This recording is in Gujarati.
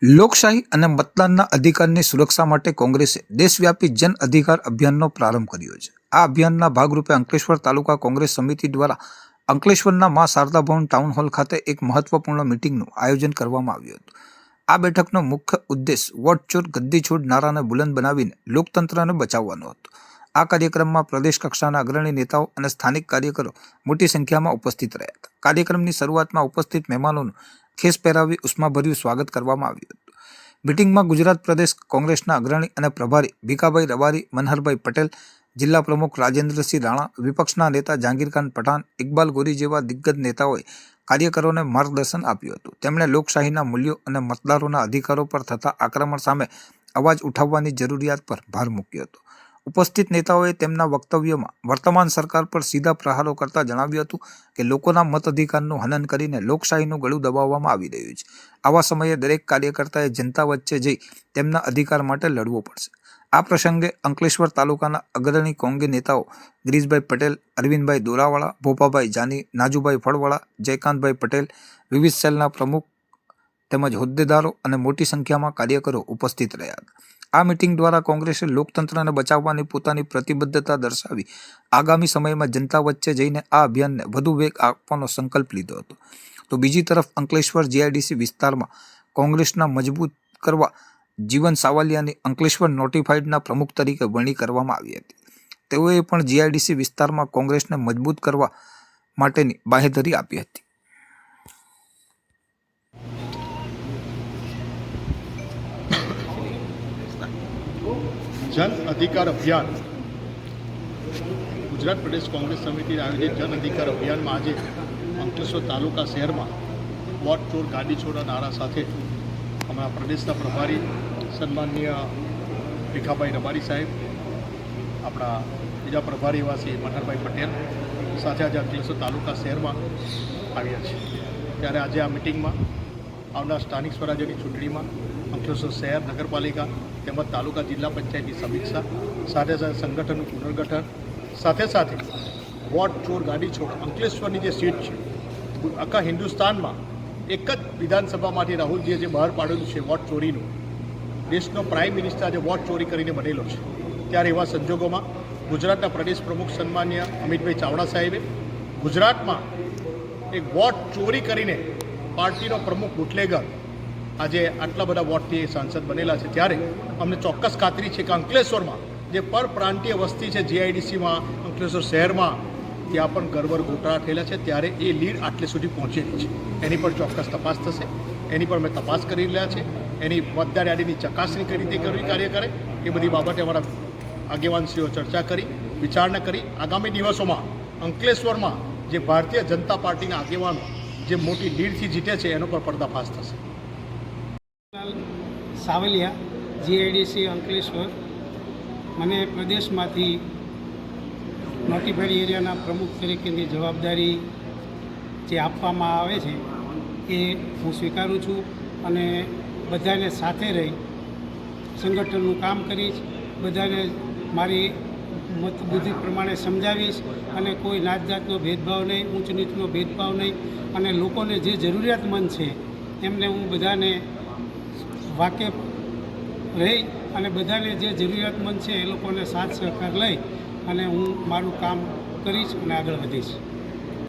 લોકશાહી અને મતદાનના અધિકારની સુરક્ષા માટે કોંગ્રેસે દેશવ્યાપી જન અધિકાર અભિયાનનો પ્રારંભ કર્યો છે। આ અભિયાનના ભાગરૂપે અંકલેશ્વર તાલુકા કોંગ્રેસ સમિતિ દ્વારા અંકલેશ્વરના મા શારદા ભવન ટાઉન હોલ ખાતે એક મહત્વપૂર્ણ મિટિંગનું આયોજન કરવામાં આવ્યું હતું। આ બેઠકનો મુખ્ય ઉદ્દેશ વોટ ચોર ગદ્દી છોડ નારાને બુલંદ બનાવીને લોકતંત્રને બચાવવાનો હતો। આ કાર્યક્રમમાં પ્રદેશ કક્ષાના અગ્રણી નેતાઓ અને સ્થાનિક કાર્યકરો મોટી સંખ્યામાં ઉપસ્થિત રહ્યા હતા। કાર્યક્રમની શરૂઆતમાં ઉપસ્થિત મહેમાનોનું ખેસ પહેરાવી ઉષ્માભર્યું સ્વાગત કરવામાં આવ્યું હતું। મિટિંગમાં ગુજરાત પ્રદેશ કોંગ્રેસના અગ્રણી અને પ્રભારી ભીખાભાઈ રબારી, મનહરભાઈ પટેલ, જિલ્લા પ્રમુખ રાજેન્દ્રસિંહ રાણા, વિપક્ષના નેતા જહાંગીરખાન પઠાણ, ઇકબાલ ગોરી જેવા દિગ્ગજ નેતાઓએ કાર્યકરોને માર્ગદર્શન આપ્યું હતું। તેમણે લોકશાહીના મૂલ્યો અને મતદારોના અધિકારો પર થતા આક્રમણ સામે અવાજ ઉઠાવવાની જરૂરિયાત પર ભાર મૂક્યો હતો। ઉપસ્થિત નેતાઓએ તેમના વક્તવ્યોમાં વર્તમાન સરકાર પર સીધા પ્રહારો કરતા જણાવ્યું હતું કે લોકોના મતાધિકારનું હનન કરીને લોકશાહીનું ગળું દબાવવામાં આવી રહ્યું છે। આવા સમયે દરેક કાર્યકર્તાએ જનતા વચ્ચે જઈ તેમના અધિકાર માટે લડવું પડશે। આ પ્રસંગે અંકલેશ્વર તાલુકાના અગ્રણી કોંગ્રેસ નેતાઓ ગિરીશભાઈ પટેલ, અરવિંદભાઈ દોરાવાળા, ભોપાભાઈ જાની, નાજુભાઈ ફળવાળા, જયકાંતભાઈ પટેલ, વિવિધ સેલના પ્રમુખ તેમજ હોદ્દેદારો અને મોટી સંખ્યામાં કાર્યકરો ઉપસ્થિત રહ્યા હતા। આ મિટિંગ દ્વારા કોંગ્રેસે લોકતંત્રને બચાવવાની પોતાની પ્રતિબદ્ધતા દર્શાવી આગામી સમયમાં જનતા વચ્ચે જઈને આ અભિયાનને વધુ વેગ આપવાનો સંકલ્પ લીધો હતો। તો બીજી તરફ અંકલેશ્વર જીઆઈડીસી વિસ્તારમાં કોંગ્રેસના મજબૂત કરવા જીવન સાવલિયાની અંકલેશ્વર નોટિફાઈડના પ્રમુખ તરીકે વરણી કરવામાં આવી હતી। તેઓએ પણ જીઆઈડીસી વિસ્તારમાં કોંગ્રેસને મજબૂત કરવા માટેની બાંહેધરી આપી હતી। જન અધિકાર અભિયાન ગુજરાત પ્રદેશ કોંગ્રેસ સમિતિ આયોજિત જન અધિકાર અભિયાનમાં આજે અંકલેશ્વર તાલુકા શહેરમાં વોટ ચોર ગાડી છોડના નારા સાથે અમારા પ્રદેશના પ્રભારી સન્માનનીય ભીખાભાઈ રબારી સાહેબ, આપણા બીજા પ્રભારી એવા શ્રી મનહરભાઈ પટેલ સાથે આજે અંકલેશ્વર તાલુકા શહેરમાં આવ્યા છે। ત્યારે આજે આ મિટિંગમાં આવનાર સ્થાનિક સ્વરાજ્યની ચૂંટણીમાં અંકલેશ્વર શહેર, નગરપાલિકા તેમજ તાલુકા જિલ્લા પંચાયતની સમીક્ષા, સાથે સાથે સંગઠનનું પુનર્ગઠન, સાથે સાથે વોટ ચોર ગાડી છોડ અંકલેશ્વરની જે સીટ છે, આખા હિન્દુસ્તાનમાં એક જ વિધાનસભામાંથી રાહુલજીએ જે બહાર પાડેલું છે વોટ ચોરીનું, દેશનો પ્રાઇમ મિનિસ્ટર આજે વોટ ચોરી કરીને બનેલો છે। ત્યારે એવા સંજોગોમાં ગુજરાતના પ્રદેશ પ્રમુખ સન્માનીય અમિતભાઈ ચાવડા સાહેબે ગુજરાતમાં એક વોટ ચોરી કરીને પાર્ટીનો પ્રમુખ બુટલેગર આજે આટલા બધા વોટથી સાંસદ બનેલા છે। ત્યારે અમને ચોક્કસ ખાતરી છે કે અંકલેશ્વરમાં જે પરપ્રાંતીય વસ્તી છે જીઆઈડીસીમાં, અંકલેશ્વર શહેરમાં, ત્યાં પણ ગરબર ગોટાળા થયેલા છે। ત્યારે એ લીડ આટલે સુધી પહોંચેલી છે, એની પર ચોક્કસ તપાસ થશે। એની પર અમે તપાસ કરી રહ્યા છે। એની મતદાર યાદીની ચકાસણી કઈ રીતે કરવી કાર્ય કરે એ બધી બાબતે અમારા આગેવાનશ્રીઓ ચર્ચા કરી, વિચારણા કરી આગામી દિવસોમાં અંકલેશ્વરમાં જે ભારતીય જનતા પાર્ટીના આગેવાનો જે મોટી લીડથી જીતે છે એનો પર પર્દાફાશ થશે। સાવલિયા, જીઆઈડીસી અંકલેશ્વર, મને પ્રદેશમાંથી નોટિફાઈડ એરિયાના પ્રમુખ તરીકેની જવાબદારી જે આપવામાં આવે છે એ હું સ્વીકારું છું અને બધાને સાથે રહી સંગઠનનું કામ કરીશ, બધાને મારી મતબુદ્ધિ પ્રમાણે સમજાવીશ અને કોઈ નાત જાતનો ભેદભાવ નહીં, ઊંચ નીચનો ભેદભાવ નહીં અને લોકોને જે જરૂરિયાતમંદ છે એમને હું બધાને વાકેફ રહી અને બધાને જે જરૂરિયાતમંદ છે એ લોકોને સાથ સહકાર લઈ અને હું મારું કામ કરીશ અને આગળ વધીશ।